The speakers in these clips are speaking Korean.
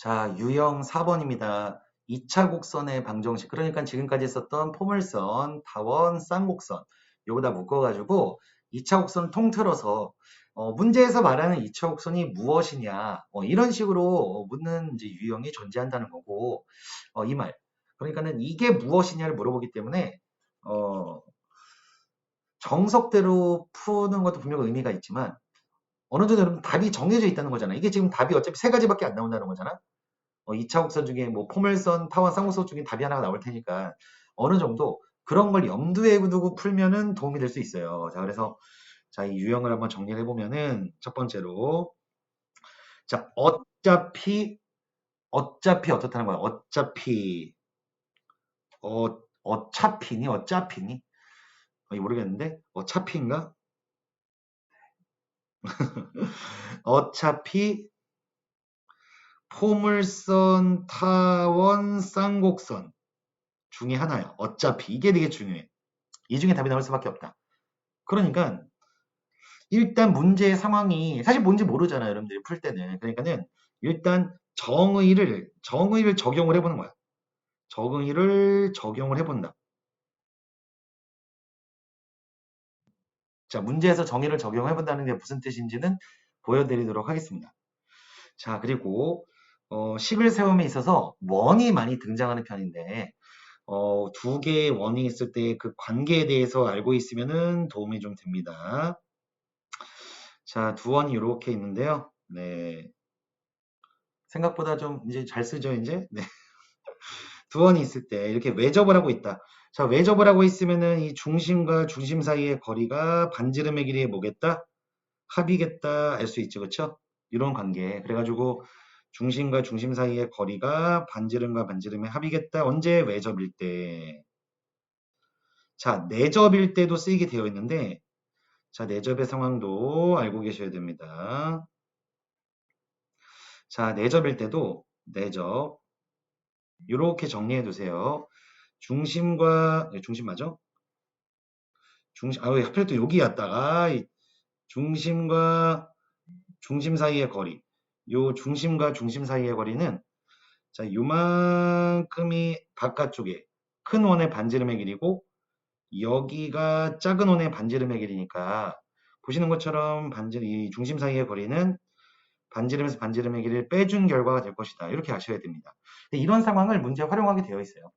자, 유형 4번입니다. 2차 곡선의 방정식. 그러니까 지금까지 썼던 포물선, 타원, 쌍곡선. 요거 다 묶어가지고 2차 곡선을 통틀어서 문제에서 말하는 2차 곡선이 무엇이냐. 이런 식으로 묻는 이제 유형이 존재한다는 거고, 이 말. 그러니까는 이게 무엇이냐를 물어보기 때문에, 어, 정석대로 푸는 것도 분명 의미가 있지만, 어느 정도 여러분 답이 정해져 있다는 거잖아. 이게 지금 답이 어차피 세 가지밖에 안 나온다는 거잖아. 2차 곡선 중에 뭐 포물선, 타원, 쌍곡선 중에 답이 하나가 나올 테니까 어느 정도 그런 걸 염두에 두고 풀면은 도움이 될 수 있어요. 자, 그래서 자, 이 유형을 한번 정리를 해보면은 첫 번째로 자, 어차피 어떻다는 거야? 어차피니? 이거 모르겠는데 어차피인가? 어차피 포물선, 타원, 쌍곡선 중에 하나야. 어차피 이게 되게 중요해. 이 중에 답이 나올 수밖에 없다. 그러니까 일단 문제의 상황이 사실 뭔지 모르잖아요, 여러분들이 풀 때는. 그러니까는 일단 정의를 적용을 해보는 거야. 정의를 적용을 해본다. 자, 문제에서 정의를 적용해본다는 게 무슨 뜻인지는 보여드리도록 하겠습니다. 자, 그리고 식을 세움에 있어서 원이 많이 등장하는 편인데 두 개의 원이 있을 때 그 관계에 대해서 알고 있으면은 도움이 좀 됩니다. 자, 두 원이 이렇게 있는데요. 네. 생각보다 좀 이제 잘 쓰죠, 이제? 네. 두 원이 있을 때 이렇게 외접을 하고 있다. 자, 외접을 하고 있으면은 이 중심과 중심 사이의 거리가 반지름의 길이에 뭐겠다? 합이겠다 알 수 있죠, 그쵸? 이런 관계. 그래가지고 중심과 중심 사이의 거리가 반지름과 반지름의 합이겠다. 언제 외접일 때? 자, 내접일 때도 쓰이게 되어 있는데, 자, 내접의 상황도 알고 계셔야 됩니다. 자, 내접일 때도 내접 이렇게 정리해 두세요. 중심과 중심 맞아? 왜 하필 또 여기였다가 중심과 중심 사이의 거리. 요 중심과 중심 사이의 거리는 자, 요만큼이 바깥쪽에 큰 원의 반지름의 길이고 여기가 작은 원의 반지름의 길이니까 보시는 것처럼 이 중심 사이의 거리는 반지름에서 반지름의 길이를 빼준 결과가 될 것이다. 이렇게 아셔야 됩니다. 이런 상황을 문제에 활용하게 되어 있어요.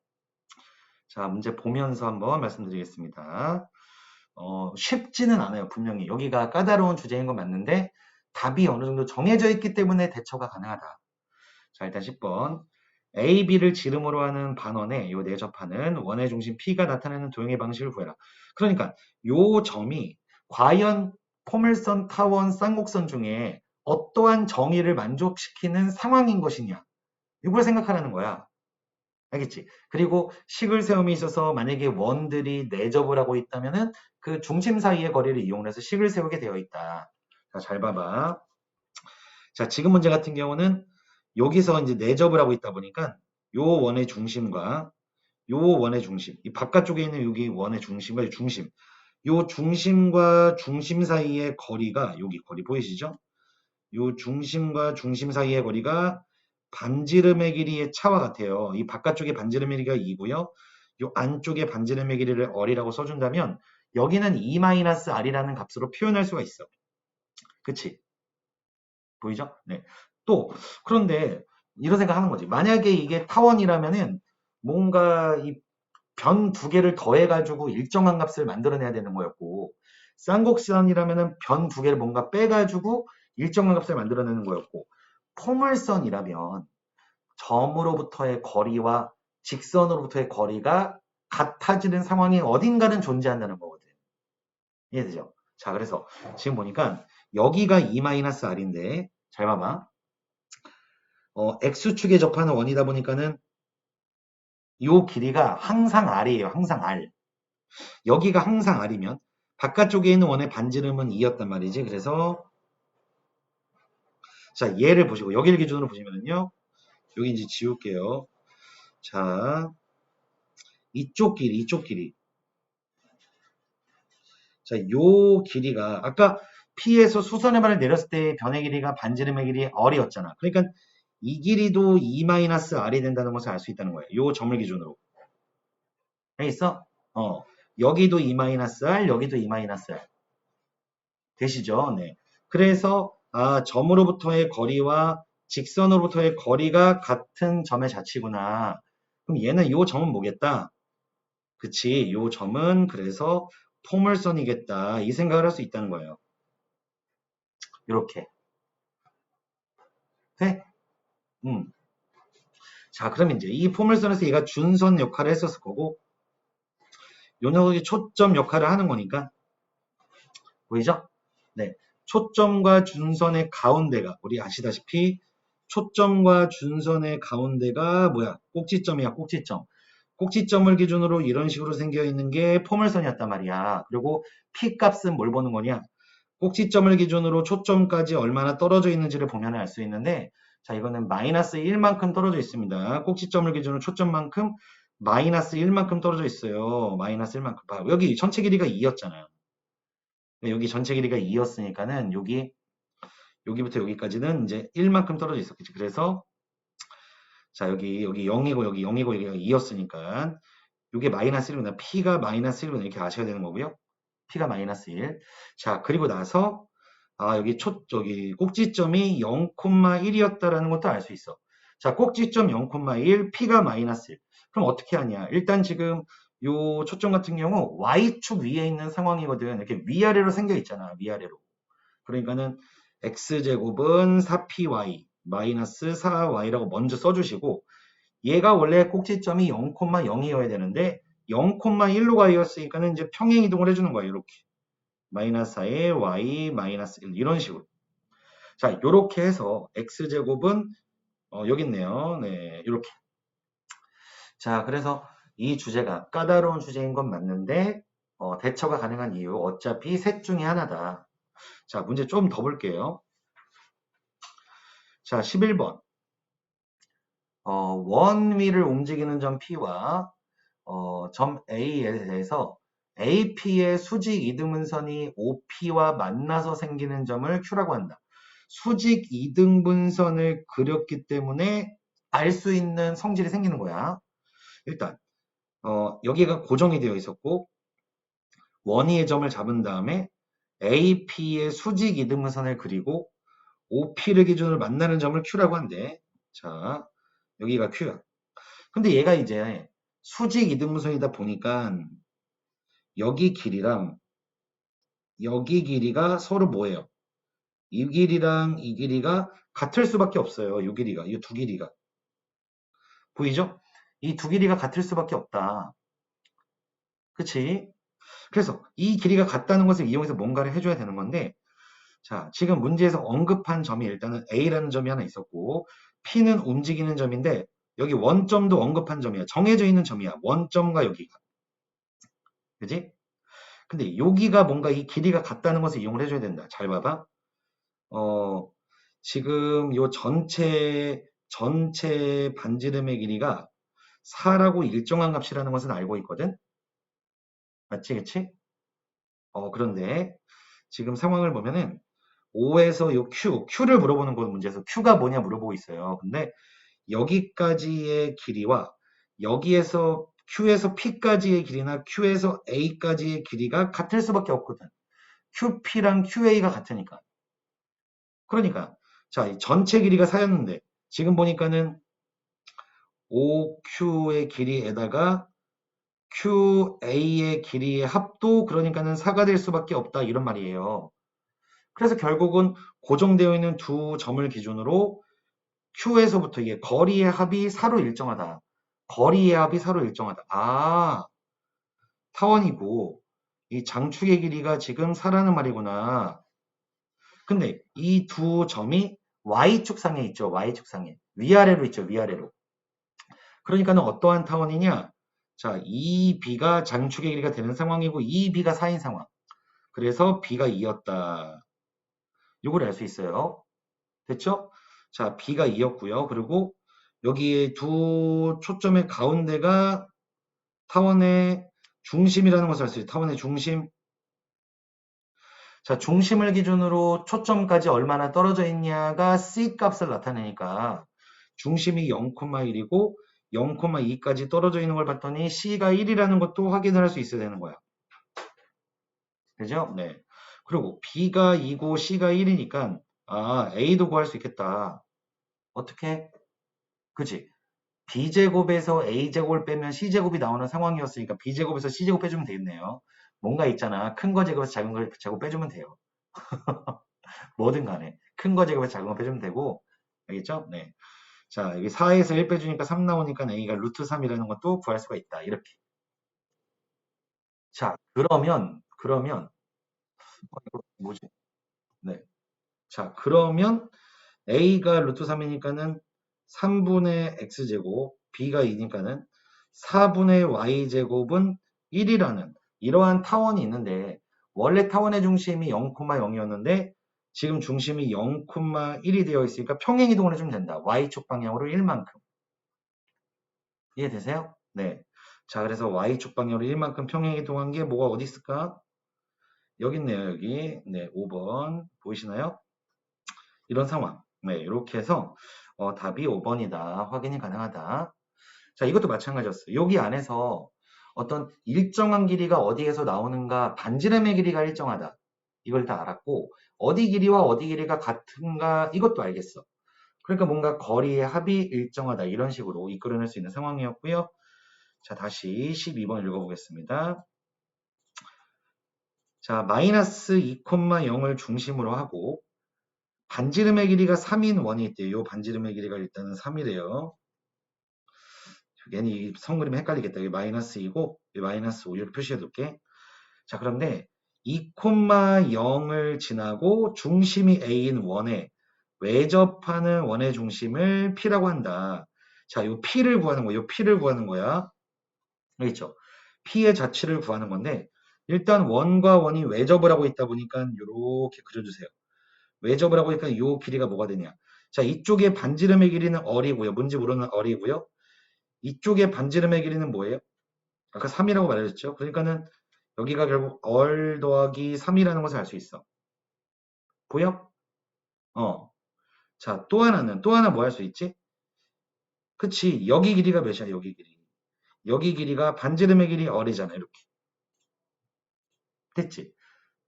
자, 문제 보면서 한번 말씀드리겠습니다. 쉽지는 않아요, 분명히. 여기가 까다로운 주제인 건 맞는데, 답이 어느 정도 정해져 있기 때문에 대처가 가능하다. 자, 일단 10번. A, B를 지름으로 하는 반원에 요 내접하는 원의 중심 P가 나타내는 도형의 방식을 구해라. 그러니까 요 점이 과연 포물선, 타원, 쌍곡선 중에 어떠한 정의를 만족시키는 상황인 것이냐. 이걸 생각하라는 거야. 알겠지? 그리고 식을 세움에 있어서 만약에 원들이 내접을 하고 있다면은 그 중심 사이의 거리를 이용해서 식을 세우게 되어 있다. 자, 잘 봐봐. 자, 지금 문제 같은 경우는 여기서 이제 내접을 하고 있다 보니까 요 원의 중심과 요 원의 중심, 이 바깥쪽에 있는 여기 원의 중심과 중심, 요 중심과 중심 사이의 거리가 여기 거리 보이시죠? 요 중심과 중심 사이의 거리가 반지름의 길이의 차와 같아요. 이 바깥쪽에 반지름의 길이가 2고요. 요 안쪽에 반지름의 길이를 R이라고 써준다면 여기는 2-R이라는 값으로 표현할 수가 있어. 그치? 보이죠? 네. 또 그런데 이런 생각하는 거지. 만약에 이게 타원이라면은 뭔가 이 변 두 개를 더해가지고 일정한 값을 만들어내야 되는 거였고 쌍곡선이라면은 변 두 개를 뭔가 빼가지고 일정한 값을 만들어내는 거였고 포물선이라면 점으로부터의 거리와 직선으로부터의 거리가 같아지는 상황이 어딘가는 존재한다는 거거든. 이해되죠? 자, 그래서 지금 보니까 여기가 2-R인데 잘 봐봐. X축에 접하는 원이다 보니까는 이 길이가 항상 R이에요. 항상 R. 여기가 항상 R이면 바깥쪽에 있는 원의 반지름은 2였단 말이지. 그래서 자, 얘를 보시고 여기를 기준으로 보시면요. 여기 이제 지울게요. 자, 이쪽 길이. 자, 요 길이가 아까 P에서 수선의 발을 내렸을 때 변의 길이가 반지름의 길이 R이었잖아. 그러니까 이 길이도 2-r이 된다는 것을 알 수 있다는 거예요. 요 점을 기준으로. 알겠어? 여기도 2-r, 여기도 2-r. 되시죠? 네. 그래서 점으로부터의 거리와 직선으로부터의 거리가 같은 점의 자치구나. 그럼 얘는 요 점은 뭐겠다? 그치? 요 점은 그래서 포물선이겠다. 이 생각을 할 수 있다는 거예요. 이렇게. 돼? 자, 그럼 이제 이 포물선에서 얘가 준선 역할을 했었을 거고, 요 녀석이 초점 역할을 하는 거니까, 보이죠? 네. 초점과 준선의 가운데가, 우리 아시다시피, 초점과 준선의 가운데가 뭐야? 꼭지점이야, 꼭지점. 꼭지점을 기준으로 이런 식으로 생겨 있는 게 포물선이었단 말이야. 그리고 P 값은 뭘 보는 거냐? 꼭지점을 기준으로 초점까지 얼마나 떨어져 있는지를 보면 알 수 있는데, 자, 이거는 마이너스 1만큼 떨어져 있습니다. 꼭지점을 기준으로 초점만큼 마이너스 1만큼 떨어져 있어요. 마이너스 1만큼. 봐. 여기 전체 길이가 2였잖아요. 여기 전체 길이가 2였으니까는 여기부터 여기까지는 이제 1만큼 떨어져 있었겠지. 그래서 자, 여기 0이고 여기 0이고 여기가 2였으니까 이게 마이너스 1이구나. P가 마이너스 1이구나. 이렇게 아셔야 되는 거고요. P가 마이너스 1. 자, 그리고 나서 여기 꼭지점이 0,1이었다라는 것도 알 수 있어. 자, 꼭지점 0,1, P가 마이너스 1. 그럼 어떻게 하냐? 일단 지금 요 초점 같은 경우 Y축 위에 있는 상황이거든. 이렇게 위아래로 생겨 있잖아. 위아래로. 그러니까는 X제곱은 4PY 마이너스 4Y라고 먼저 써주시고 얘가 원래 꼭지점이 0,0이어야 되는데 0,1로 가였으니까는 이제 평행 이동을 해주는 거예요. 이렇게. 마이너스 4에 y 마이너스 1 이런 식으로. 자, 이렇게 해서 x제곱은 여기 있네요. 네, 이렇게. 자, 그래서 이 주제가 까다로운 주제인 건 맞는데 대처가 가능한 이유 어차피 셋 중에 하나다. 자, 문제 좀 더 볼게요. 자, 11번. 원 위를 움직이는 점 P와 점 A에 대해서 AP의 수직 이등분선이 OP와 만나서 생기는 점을 Q라고 한다. 수직 이등분선을 그렸기 때문에 알 수 있는 성질이 생기는 거야. 일단 여기가 고정이 되어 있었고 원위의 점을 잡은 다음에 AP의 수직 이등분선을 그리고 OP를 기준으로 만나는 점을 Q라고 한대. 자, 여기가 Q야. 근데 얘가 이제 수직 이등분선이다 보니까 여기 길이랑 여기 길이가 서로 뭐예요? 이 길이랑 이 길이가 같을 수밖에 없어요. 이 길이가, 이 두 길이가. 보이죠? 이 두 길이가 같을 수밖에 없다. 그치? 그래서 이 길이가 같다는 것을 이용해서 뭔가를 해줘야 되는 건데, 자, 지금 문제에서 언급한 점이 일단은 A라는 점이 하나 있었고, P는 움직이는 점인데, 여기 원점도 언급한 점이야. 정해져 있는 점이야. 원점과 여기가. 그지? 근데 여기가 뭔가 이 길이가 같다는 것을 이용을 해줘야 된다. 잘 봐봐. 지금 요 전체 반지름의 길이가 4라고 일정한 값이라는 것은 알고 있거든? 맞지, 그치? 그런데 지금 상황을 보면은 5에서 요 Q를 물어보는 건 문제에서 Q가 뭐냐 물어보고 있어요. 근데 여기까지의 길이와 여기에서 Q에서 P까지의 길이나 Q에서 A까지의 길이가 같을 수밖에 없거든. QP랑 QA가 같으니까. 그러니까 자, 전체 길이가 4였는데 지금 보니까는 OQ의 길이에다가 QA의 길이의 합도 그러니까는 4가 될 수밖에 없다 이런 말이에요. 그래서 결국은 고정되어 있는 두 점을 기준으로 Q에서부터 이게 거리의 합이 4로 일정하다. 거리의 합이 4로 일정하다. 타원이고 이 장축의 길이가 지금 4라는 말이구나. 근데 이 두 점이 Y축상에 있죠. Y축상에. 위아래로 있죠. 위아래로. 그러니까는 어떠한 타원이냐? 자, 이 B가 장축의 길이가 되는 상황이고 이 B가 4인 상황. 그래서 B가 2였다. 요걸 알 수 있어요. 됐죠? 자, B가 2였고요. 그리고 여기에 두 초점의 가운데가 타원의 중심이라는 것을 알 수 있어요. 타원의 중심. 자, 중심을 기준으로 초점까지 얼마나 떨어져 있냐가 C 값을 나타내니까 중심이 0,1이고 0,2까지 떨어져 있는 걸 봤더니 C가 1이라는 것도 확인을 할 수 있어야 되는 거야. 그죠? 네. 그리고 B가 2고 C가 1이니까 A도 구할 수 있겠다. 어떻게? 그치? B제곱에서 A제곱을 빼면 C제곱이 나오는 상황이었으니까 B제곱에서 C제곱 빼주면 되겠네요. 뭔가 있잖아. 큰 거 제곱에서 작은 거 제곱 빼주면 돼요. 뭐든 간에. 큰 거 제곱에서 작은 거 빼주면 되고. 알겠죠? 네. 자, 여기 4에서 1 빼주니까 3 나오니까 A가 루트 3이라는 것도 구할 수가 있다. 이렇게. 자, 그러면, 이거 뭐지? 네. 자, 그러면 A가 루트 3이니까는 3분의 X제곱, B가 2니까는 4분의 Y제곱은 1이라는 이러한 타원이 있는데, 원래 타원의 중심이 0,0이었는데, 지금 중심이 0,1이 되어 있으니까 평행이동을 해주면 된다. Y축 방향으로 1만큼. 이해되세요? 네. 자, 그래서 Y축 방향으로 1만큼 평행이동한 게 뭐가 어디 있을까? 여기 있네요, 여기. 네, 5번. 보이시나요? 이런 상황. 네, 이렇게 해서 답이 5번이다. 확인이 가능하다. 자, 이것도 마찬가지였어요. 여기 안에서 어떤 일정한 길이가 어디에서 나오는가, 반지름의 길이가 일정하다. 이걸 다 알았고, 어디 길이와 어디 길이가 같은가, 이것도 알겠어. 그러니까 뭔가 거리의 합이 일정하다. 이런 식으로 이끌어낼 수 있는 상황이었고요. 자, 다시 12번 읽어보겠습니다. 자, 마이너스 2,0을 중심으로 하고, 반지름의 길이가 3인 원이 있대요. 요 반지름의 길이가 일단은 3이래요. 괜히 성그림이 헷갈리겠다. 여기 마이너스 2고 여기 마이너스 5 이렇게 표시해 둘게. 자, 그런데 2,0을 지나고 중심이 A인 원에 외접하는 원의 중심을 P라고 한다. 자, 요 P를 구하는 거야. 요 P를 구하는 거야. 알겠죠? P의 자취를 구하는 건데 일단 원과 원이 외접을 하고 있다 보니까 이렇게 그려주세요. 외접을 하고 있으니까 요 길이가 뭐가 되냐. 자, 이쪽에 반지름의 길이는 얼이고요. 뭔지 모르는 얼이고요. 이쪽에 반지름의 길이는 뭐예요? 아까 3이라고 말해줬죠. 그러니까는 여기가 결국 얼 더하기 3이라는 것을 알 수 있어. 보여? 자, 또 하나 뭐 할 수 있지? 그치. 여기 길이가 몇이야, 여기 길이. 여기 길이가 반지름의 길이 얼이잖아, 이렇게. 됐지?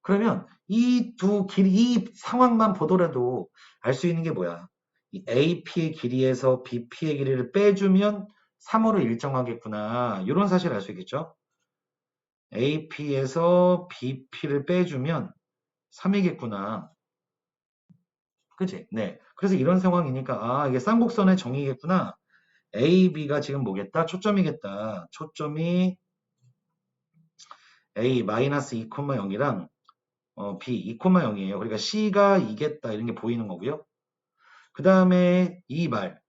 그러면 이 두 길이, 이 상황만 보더라도 알 수 있는 게 뭐야? 이 AP의 길이에서 BP의 길이를 빼주면 3으로 일정하겠구나. 이런 사실을 알 수 있겠죠? AP에서 BP를 빼주면 3이겠구나. 그치? 네. 그래서 이런 상황이니까, 이게 쌍곡선의 정의겠구나. A, B가 지금 뭐겠다? 초점이겠다. 초점이 A 마이너스 2,0이랑 B 2,0이에요. 그러니까 C가 2겠다. 이런 게 보이는 거고요. 그 다음에 이 말.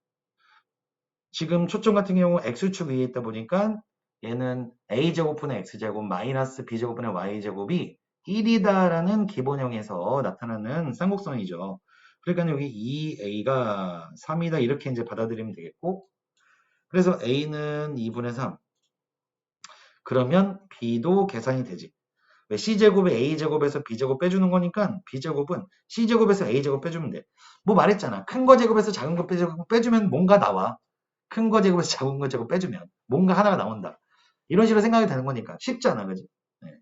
지금 초점 같은 경우 X축 위에 있다 보니까 얘는 A제곱분의 X제곱 마이너스 B제곱분의 Y제곱이 1이다라는 기본형에서 나타나는 쌍곡선이죠. 그러니까 여기 2A가 3이다 이렇게 이제 받아들이면 되겠고 그래서 A는 2분의 3 그러면 B도 계산이 되지. 왜 C제곱에 A제곱에서 B제곱 빼주는 거니까 B제곱은 C제곱에서 A제곱 빼주면 돼. 뭐 말했잖아. 큰 거 제곱에서 작은 거 빼주면 뭔가 나와. 큰 거 제곱에서 작은 거 제곱 빼주면 뭔가 하나가 나온다. 이런 식으로 생각이 되는 거니까 쉽잖아. 그지? 네.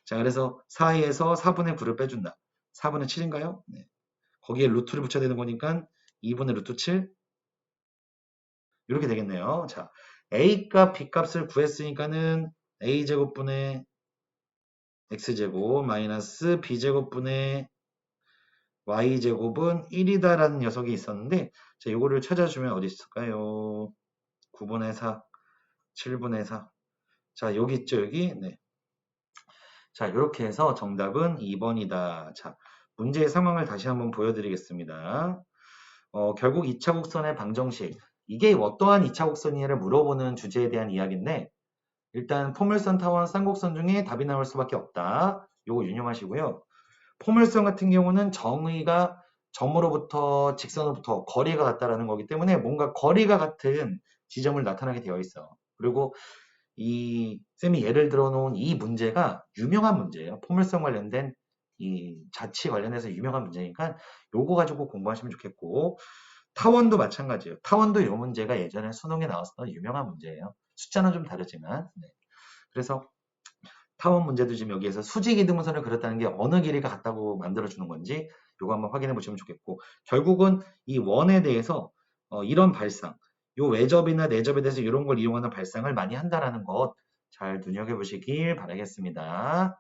자, 그래서 4에서 4분의 9를 빼준다. 4분의 7인가요? 네. 거기에 루트를 붙여야 되는 거니까 2분의 루트 7 이렇게 되겠네요. 자, A값, B값을 구했으니까는 A제곱분의 X제곱 마이너스 B제곱분의 Y제곱은 1이다라는 녀석이 있었는데 자, 요거를 찾아주면 어디 있을까요? 9분의 4, 7분의 4. 자, 여기 있죠, 여기? 네. 자, 이렇게 해서 정답은 2번이다. 자, 문제의 상황을 다시 한번 보여드리겠습니다. 결국 2차 곡선의 방정식. 이게 어떠한 2차 곡선이냐를 물어보는 주제에 대한 이야기인데 일단 포물선, 타원, 쌍곡선 중에 답이 나올 수밖에 없다. 요거 유념하시고요. 포물선 같은 경우는 정의가 점으로부터 직선으로부터 거리가 같다라는 거기 때문에 뭔가 거리가 같은 지점을 나타나게 되어 있어. 그리고 이 쌤이 예를 들어 놓은 이 문제가 유명한 문제예요. 포물선 관련된 이 자치 관련해서 유명한 문제니까 요거 가지고 공부하시면 좋겠고 타원도 마찬가지예요. 타원도 이 문제가 예전에 수능에 나왔었던 유명한 문제예요. 숫자는 좀 다르지만. 네. 그래서 타원 문제도 지금 여기에서 수직이등분선을 그렸다는 게 어느 길이가 같다고 만들어주는 건지 이거 한번 확인해 보시면 좋겠고, 결국은 이 원에 대해서 이런 발상, 요 외접이나 내접에 대해서 이런 걸 이용하는 발상을 많이 한다라는 것 잘 눈여겨보시길 바라겠습니다.